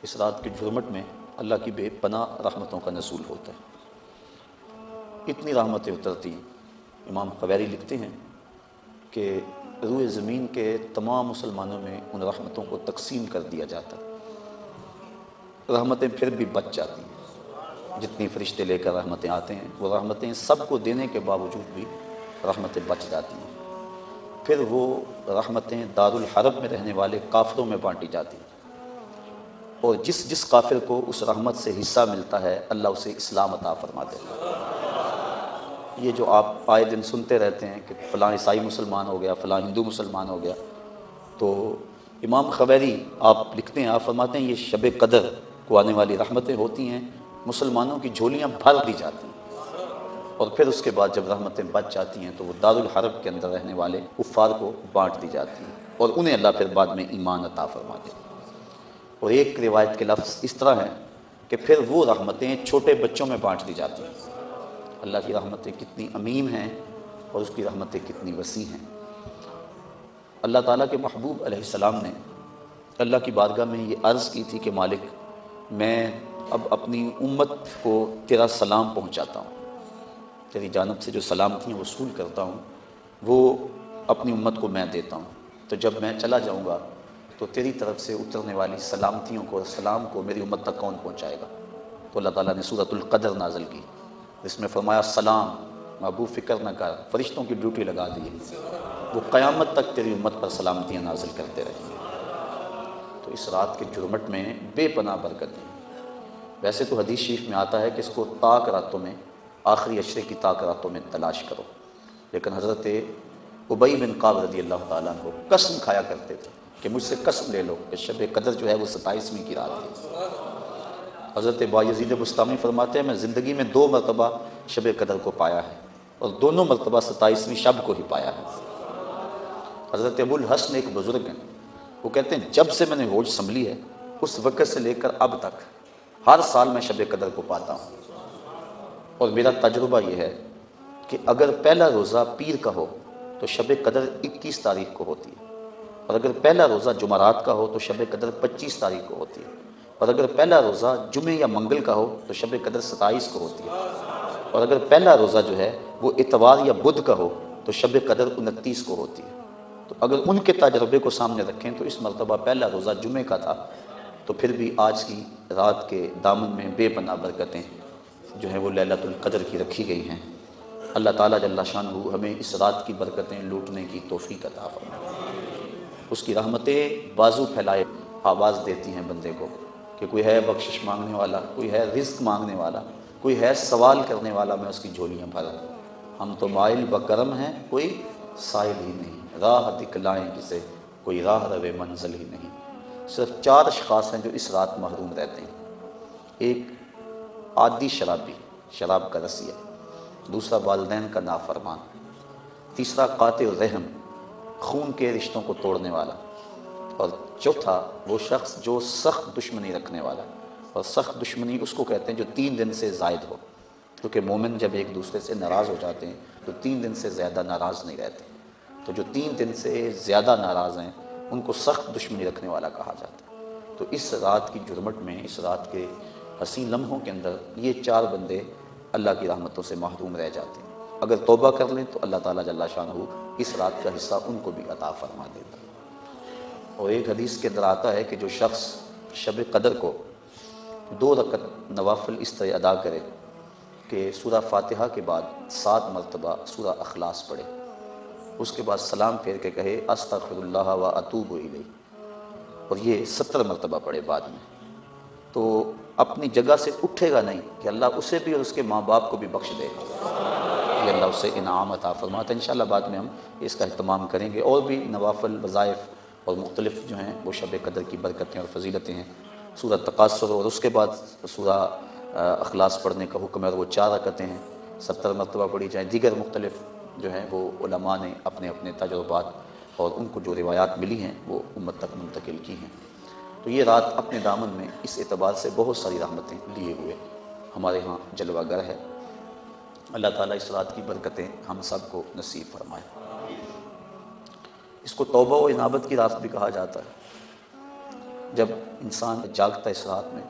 اس رات کے جھرمٹ میں اللہ کی بے پناہ رحمتوں کا نزول ہوتا ہے، اتنی رحمتیں اترتی ہیں۔ امام قویری لکھتے ہیں کہ روئے زمین کے تمام مسلمانوں میں ان رحمتوں کو تقسیم کر دیا جاتا ہے، رحمتیں پھر بھی بچ جاتی ہیں۔ جتنی فرشتے لے کر رحمتیں آتے ہیں، وہ رحمتیں سب کو دینے کے باوجود بھی رحمتیں بچ جاتی ہیں۔ پھر وہ رحمتیں دارالحرب میں رہنے والے کافروں میں بانٹی جاتی ہیں، اور جس جس کافر کو اس رحمت سے حصہ ملتا ہے اللہ اسے اسلام عطا فرما دیتا ہے۔ یہ جو آپ آئے دن سنتے رہتے ہیں کہ فلاں عیسائی مسلمان ہو گیا، فلاں ہندو مسلمان ہو گیا، تو امام قویری آپ لکھتے ہیں، آپ فرماتے ہیں یہ شب قدر کو آنے والی رحمتیں ہوتی ہیں، مسلمانوں کی جھولیاں بھر دی جاتی ہیں، اور پھر اس کے بعد جب رحمتیں بچ جاتی ہیں تو وہ دارالحرب کے اندر رہنے والے کفار کو بانٹ دی جاتی ہیں، اور انہیں اللہ پھر بعد میں ایمان عطا فرما دیتا ہے۔ اور ایک روایت کے لفظ اس طرح ہیں کہ پھر وہ رحمتیں چھوٹے بچوں میں بانٹ دی جاتی ہیں۔ اللہ کی رحمتیں کتنی عمیم ہیں اور اس کی رحمتیں کتنی وسیع ہیں۔ اللہ تعالیٰ کے محبوب علیہ السلام نے اللہ کی بارگاہ میں یہ عرض کی تھی کہ مالک، میں اب اپنی امت کو تیرا سلام پہنچاتا ہوں، تیری جانب سے جو سلامتیاں وصول کرتا ہوں وہ اپنی امت کو میں دیتا ہوں، تو جب میں چلا جاؤں گا تو تیری طرف سے اترنے والی سلامتیوں کو اور سلام کو میری امت تک کون پہنچائے گا؟ تو اللہ تعالیٰ نے سورۃ القدر نازل کی، جس میں فرمایا سلام محبوب فکر نہ کر، فرشتوں کی ڈیوٹی لگا دی، وہ قیامت تک تیری امت پر سلامتیاں نازل کرتے رہیں گے۔ تو اس رات کے جھرمٹ میں بے پناہ برکتیں۔ ویسے تو حدیث شریف میں آتا ہے کہ اس کو طاق راتوں میں، آخری عشرے کی طاق راتوں میں تلاش کرو، لیکن حضرت ابی بن کعب رضی اللہ تعالیٰ عنہ قسم کھایا کرتے تھے کہ مجھ سے قسم لے لو کہ شب قدر جو ہے وہ 27ویں کی رات ہے۔ حضرت بایزید بستامی فرماتے ہیں میں زندگی میں 2 مرتبہ شب قدر کو پایا ہے، اور دونوں مرتبہ 27ویں شب کو ہی پایا ہے۔ حضرت ابو الحسن ایک بزرگ ہیں، وہ کہتے ہیں جب سے میں نے ہوش سنبھلی ہے اس وقت سے لے کر اب تک ہر سال میں شب قدر کو پاتا ہوں، اور میرا تجربہ یہ ہے کہ اگر پہلا روزہ پیر کا ہو تو شب قدر 21 تاریخ کو ہوتی ہے، اور اگر پہلا روزہ جمعرات کا ہو تو شب قدر 25 تاریخ کو ہوتی ہے، اور اگر پہلا روزہ جمعے یا منگل کا ہو تو شب قدر 27 کو ہوتی ہے، اور اگر پہلا روزہ جو ہے وہ اتوار یا بدھ کا ہو تو شب قدر 29 کو ہوتی ہے۔ تو اگر ان کے تجربے کو سامنے رکھیں تو اس مرتبہ پہلا روزہ جمعے کا تھا، تو پھر بھی آج کی رات کے دامن میں بے پناہ برکتیں جو ہیں وہ لیلۃ القدر کی رکھی گئی ہیں۔ اللہ تعالیٰ جل شانہ ہمیں اس رات کی برکتیں لوٹنے کی توفیق عطا فرمائے۔ اس کی رحمتیں بازو پھیلائے آواز دیتی ہیں بندے کو کہ کوئی ہے بخشش مانگنے والا، کوئی ہے رزق مانگنے والا، کوئی ہے سوال کرنے والا، میں اس کی جھولیاں بھروں۔ ہم تو مائل بکرم ہیں، کوئی سائل ہی نہیں، راہ دکھلائیں جسے، کوئی راہ روے منزل ہی نہیں۔ صرف 4 اشخاص ہیں جو اس رات محروم رہتے ہیں۔ ایک عادی شرابی، شراب کا رسیہ، دوسرا والدین کا نافرمان، تیسرا قاطع الرحم، خون کے رشتوں کو توڑنے والا، اور چوتھا وہ شخص جو سخت دشمنی رکھنے والا۔ اور سخت دشمنی اس کو کہتے ہیں جو 3 دن سے زائد ہو، کیونکہ مومن جب ایک دوسرے سے ناراض ہو جاتے ہیں تو 3 دن سے زیادہ ناراض نہیں رہتے، تو جو 3 دن سے زیادہ ناراض ہیں ان کو سخت دشمنی رکھنے والا کہا جاتا ہے۔ تو اس رات کی جرمٹ میں، اس رات کے حسین لمحوں کے اندر یہ 4 بندے اللہ کی رحمتوں سے محروم رہ جاتے ہیں۔ اگر توبہ کر لیں تو اللہ تعالیٰ جل شانہ اس رات کا حصہ ان کو بھی عطا فرما دیتا ہے۔ اور ایک حدیث کے اندر آتا ہے کہ جو شخص شب قدر کو 2 رکعت نوافل اس طرح ادا کرے کہ سورہ فاتحہ کے بعد 7 مرتبہ سورہ اخلاص پڑھے، اس کے بعد سلام پھیر کے کہے استغفر اللہ و اتوب الیہ، اور یہ 70 مرتبہ پڑھے بعد میں، تو اپنی جگہ سے اٹھے گا نہیں کہ اللہ اسے بھی اور اس کے ماں باپ کو بھی بخش دے، یہ اللہ اسے انعام عطا فرماتا ہے۔ انشاءاللہ بعد میں ہم اس کا اہتمام کریں گے، اور بھی نوافل وظائف اور مختلف جو ہیں وہ شب قدر کی برکتیں اور فضیلتیں ہیں۔ سورہ تقاصر اور اس کے بعد سورہ اخلاص پڑھنے کا حکم ہے، اور وہ 4 رکعتیں ہیں، 70 مرتبہ پڑھی جائیں۔ دیگر مختلف جو ہیں وہ علماء نے اپنے اپنے تجربات اور ان کو جو روایات ملی ہیں وہ امت تک منتقل کی ہیں۔ تو یہ رات اپنے دامن میں اس اعتبار سے بہت ساری رحمتیں لیے ہوئے ہمارے ہاں جلوہ گر ہے۔ اللہ تعالیٰ اس رات کی برکتیں ہم سب کو نصیب فرمائے۔ اس کو توبہ و انابت کی رات بھی کہا جاتا ہے۔ جب انسان جاگتا ہے اس رات میں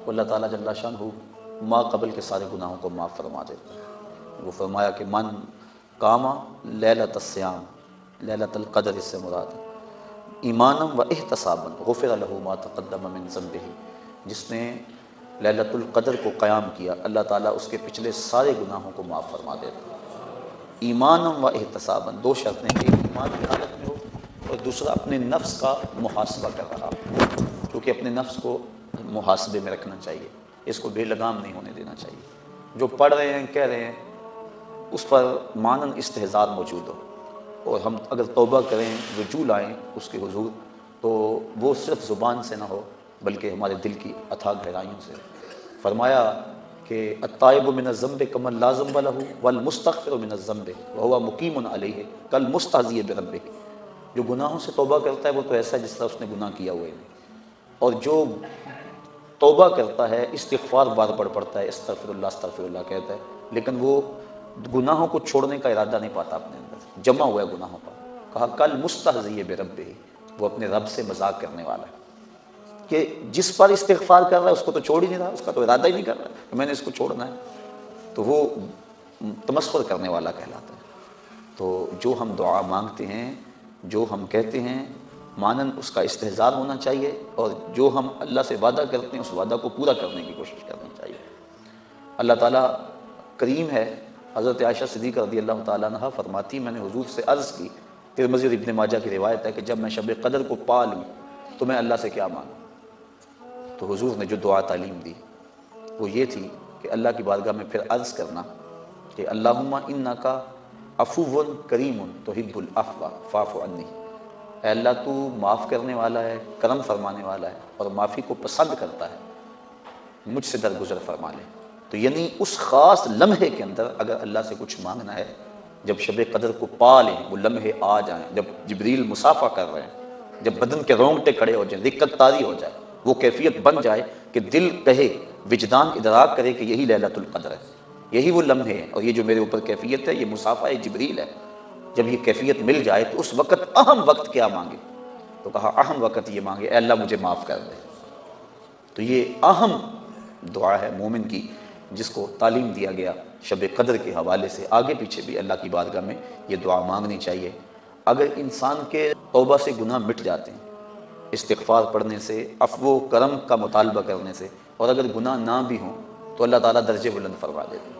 تو اللہ تعالیٰ جل شانہ ما قبل کے سارے گناہوں کو معاف فرما دیتا ہے۔ وہ فرمایا کہ من قاما لیلۃ الصیام، لیلۃ القدر اس سے مراد ہے، ایمانم و احتسابا غفر لہ ما تقدم من ذنبہ، جس نے لیلۃ القدر کو قیام کیا اللہ تعالیٰ اس کے پچھلے سارے گناہوں کو معاف فرما دیتا ہے۔ ایمانم و احتسابا، دو شرطیں، ایک ایمان کی حالت میں ہو اور دوسرا اپنے نفس کا محاسبہ کر رہا ہو، کیونکہ اپنے نفس کو محاسبے میں رکھنا چاہیے، اس کو بے لگام نہیں ہونے دینا چاہیے۔ جو پڑھ رہے ہیں کہہ رہے ہیں اس پر مانن استحضار موجود ہو، اور ہم اگر توبہ کریں رجوع لائیں اس کے حضور تو وہ صرف زبان سے نہ ہو بلکہ ہمارے دل کی اتھاہ گہرائیوں سے۔ فرمایا کہ التائب من الذنب کمن لا ذنب لہ والمستغفر من الذنب وہو مقیم علیہ کالمستہزئ بربہ، جو گناہوں سے توبہ کرتا ہے وہ تو ایسا ہے جس طرح اس نے گناہ کیا ہوا ہے، اور جو توبہ کرتا ہے استغفار بار بار پڑھتا ہے، استغفر اللہ کہتا ہے، لیکن وہ گناہوں کو چھوڑنے کا ارادہ نہیں پاتا اپنے اندر، جمع ہوا ہے گناہوں پر۔ کہا کل مستہزئ بربہ، وہ اپنے رب سے مذاق کرنے والا ہے کہ جس پر استغفار کر رہا ہے اس کو تو چھوڑ ہی نہیں رہا، اس کا تو ارادہ ہی نہیں کر رہا کہ میں نے اس کو چھوڑنا ہے، تو وہ تمسخر کرنے والا کہلاتا ہے۔ تو جو ہم دعا مانگتے ہیں، جو ہم کہتے ہیں، مانن اس کا استحضار ہونا چاہیے، اور جو ہم اللہ سے وعدہ کرتے ہیں اس وعدہ کو پورا کرنے کی کوشش کرنی چاہیے۔ اللہ تعالیٰ کریم ہے۔ حضرت عائشہ صدیقہ رضی اللہ تعالیٰ عنہ فرماتی میں نے حضور سے عرض کی، ترمذی اور ابن ماجہ کی روایت ہے کہ جب میں شب قدر کو پا لوں تو میں اللہ سے کیا مانگوں؟ تو حضور نے جو دعا تعلیم دی وہ یہ تھی کہ اللہ کی بارگاہ میں پھر عرض کرنا کہ اللہم انک عفو کریم تحب العفو فاعف عنی، اے اللہ تو معاف کرنے والا ہے، کرم فرمانے والا ہے اور معافی کو پسند کرتا ہے، مجھ سے درگزر فرما لے۔ تو یعنی اس خاص لمحے کے اندر اگر اللہ سے کچھ مانگنا ہے، جب شب قدر کو پا لیں، وہ لمحے آ جائیں، جب جبریل مصافحہ کر رہے ہیں، جب بدن کے رونگٹے کھڑے ہو جائیں، دقت طاری ہو جائے، وہ کیفیت بن جائے کہ دل کہے، وجدان ادراک کرے کہ یہی لیلۃ القدر ہے، یہی وہ لمحے ہیں، اور یہ جو میرے اوپر کیفیت ہے یہ مصافحہ جبریل ہے۔ جب یہ کیفیت مل جائے تو اس وقت اہم وقت کیا مانگے؟ تو کہا اہم وقت یہ مانگے اے اللہ مجھے معاف کر دے۔ تو یہ اہم دعا ہے مومن کی، جس کو تعلیم دیا گیا شب قدر کے حوالے سے۔ آگے پیچھے بھی اللہ کی بارگاہ میں یہ دعا مانگنی چاہیے۔ اگر انسان کے توبہ سے گناہ مٹ جاتے ہیں استغفار پڑھنے سے، عفو و کرم کا مطالبہ کرنے سے، اور اگر گناہ نہ بھی ہوں تو اللہ تعالیٰ درجے بلند فرما دیتے ہیں۔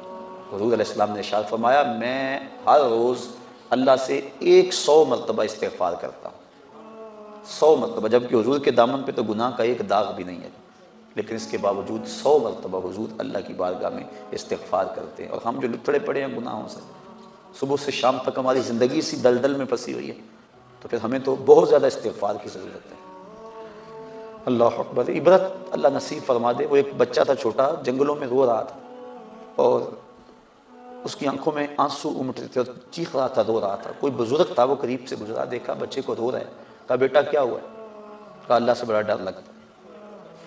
حضور علیہ السلام نے ارشاد فرمایا میں ہر روز اللہ سے 100 مرتبہ استغفار کرتا ہوں، 100 مرتبہ، جبکہ حضور کے دامن پہ تو گناہ کا ایک داغ بھی نہیں ہے، لیکن اس کے باوجود 100 مرتبہ حضور اللہ کی بارگاہ میں استغفار کرتے ہیں۔ اور ہم جو لتڑے پڑے ہیں گناہوں سے، صبح سے شام تک ہماری زندگی اسی دلدل میں پھنسی ہوئی ہے، تو پھر ہمیں تو بہت زیادہ استغفار کی ضرورت ہے۔ اللہ اکبر، عبرت اللہ نصیب فرما دے۔ وہ ایک بچہ تھا چھوٹا، جنگلوں میں رو رہا تھا، اور اس کی آنکھوں میں آنسو امٹ رہے تھے اور چیخ رہا تھا، رو رہا تھا۔ کوئی بزرگ تھا، وہ قریب سے گزرا، دیکھا بچے کو رو رہا ہے، کہا بیٹا کیا ہوا ہے؟ کہا اللہ سے بڑا ڈر لگتا ہے۔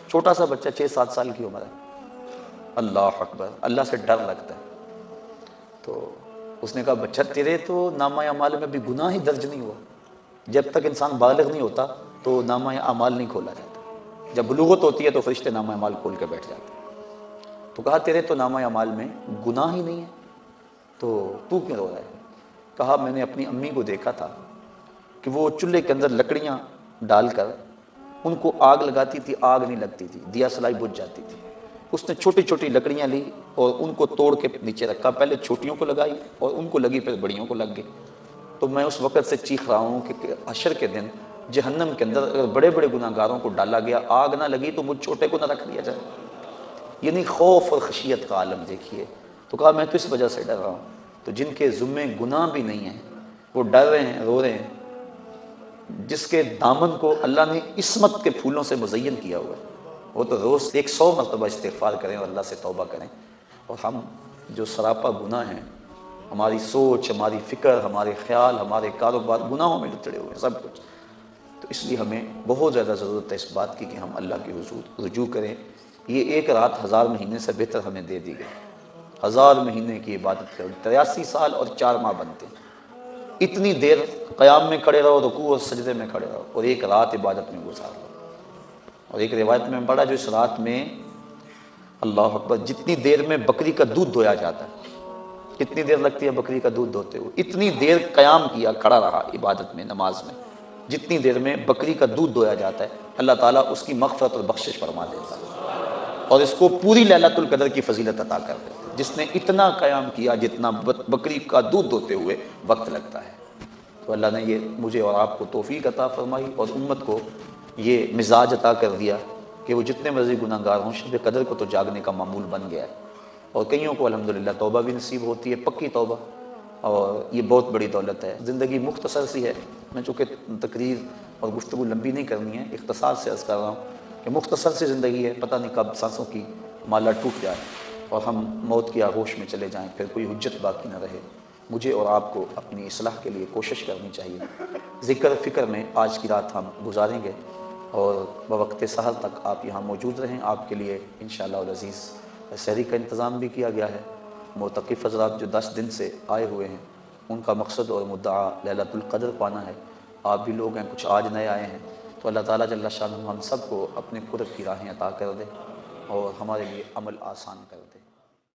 چھوٹا سا بچہ 6-7 سال کی عمر ہے، اللہ اکبر، اللہ سے ڈر لگتا ہے۔ تو اس نے کہا بچہ تیرے تو نامہ اعمال میں ابھی گناہ ہی درج نہیں ہوا، جب تک انسان بالغ نہیں ہوتا تو نامہ اعمال نہیں کھولا جاتا، جب بلوغت ہوتی ہے تو فرشتے نامہ اعمال کھول کے بیٹھ جاتے ہیں۔ تو کہا تیرے تو نامہ اعمال میں گناہ ہی نہیں ہے، تو کیوں رو رہا ہے؟ کہا میں نے اپنی امی کو دیکھا تھا کہ وہ چولہے کے اندر لکڑیاں ڈال کر ان کو آگ لگاتی تھی، آگ نہیں لگتی تھی، دیا سلائی بجھ جاتی تھی۔ اس نے چھوٹی چھوٹی لکڑیاں لی اور ان کو توڑ کے نیچے رکھا، پہلے چھوٹیوں کو لگائی اور ان کو لگی، پھر بڑیوں کو لگ گئی۔ تو میں اس وقت سے چیخ رہا ہوں کہ حشر کے دن جہنم کے اندر اگر بڑے بڑے گناہ گاروں کو ڈالا گیا، آگ نہ لگی تو مجھ چھوٹے کو نہ رکھ دیا جائے۔ یعنی خوف اور خشیت کا عالم دیکھیے۔ تو کہا میں تو اس وجہ سے ڈر رہا ہوں۔ تو جن کے ذمے گناہ بھی نہیں ہیں وہ ڈر رہے ہیں، رو رہے ہیں، جس کے دامن کو اللہ نے عصمت کے پھولوں سے مزین کیا ہوا ہے، وہ تو روز 100 مرتبہ استغفار کریں اور اللہ سے توبہ کریں۔ اور ہم جو سراپا گناہ ہیں، ہماری سوچ، ہماری فکر، ہمارے خیال، ہمارے کاروبار گناہوں میں لتڑے ہوئے ہیں سب کچھ، تو اس لیے ہمیں بہت زیادہ ضرورت ہے اس بات کی کہ ہم اللہ کے حضور رجوع کریں۔ یہ ایک رات 1000 مہینے سے بہتر ہمیں دے دی گئی، 1000 مہینے کی عبادت کرو، 83 سال اور 4 ماہ بنتے ہیں۔ اتنی دیر قیام میں کھڑے رہو، رکوع اور سجدے میں کھڑے رہو، اور ایک رات عبادت میں گزار لو۔ اور ایک روایت میں پڑھا جو اس رات میں اللہ اکبر جتنی دیر میں بکری کا دودھ دھویا جاتا ہے، کتنی دیر لگتی ہے بکری کا دودھ دھوتے ہوئے، اتنی دیر قیام کیا، کھڑا رہا عبادت میں، نماز میں، جتنی دیر میں بکری کا دودھ دھویا جاتا ہے اللہ تعالیٰ اس کی مغفرت اور بخشش فرما دیتا ہے اور اس کو پوری لیلۃ القدر کی فضیلت عطا کر دیتا ہے، جس نے اتنا قیام کیا جتنا بکری کا دودھ دھوتے ہوئے وقت لگتا ہے۔ تو اللہ نے یہ مجھے اور آپ کو توفیق عطا فرمائی اور امت کو یہ مزاج عطا کر دیا کہ وہ جتنے مرضی گناہ گار ہوں شب قدر کو تو جاگنے کا معمول بن گیا ہے، اور کئیوں کو الحمدللہ توبہ بھی نصیب ہوتی ہے، پکی توبہ، اور یہ بہت بڑی دولت ہے۔ زندگی مختصر سی ہے، میں چونکہ تقریر اور گفتگو لمبی نہیں کرنی ہے، اختصار سے عرض کر رہا ہوں کہ مختصر سی زندگی ہے، پتہ نہیں کب سانسوں کی مالا ٹوٹ جائے اور ہم موت کی آغوش میں چلے جائیں، پھر کوئی حجت باقی نہ رہے۔ مجھے اور آپ کو اپنی اصلاح کے لیے کوشش کرنی چاہیے، ذکر فکر میں آج کی رات ہم گزاریں گے اور بوقت سحر تک آپ یہاں موجود رہیں۔ آپ کے لیے انشاءاللہ العزیز سحری کا انتظام بھی کیا گیا ہے۔ معتکف حضرات جو 10 دن سے آئے ہوئے ہیں ان کا مقصد اور مدعا لیلۃ القدر پانا ہے، آپ بھی لوگ ہیں، کچھ آج نئے آئے ہیں، تو اللہ تعالیٰ جل شانہ ہم سب کو اپنے قرب کی راہیں عطا کر دے اور ہمارے لیے عمل آسان کر دے۔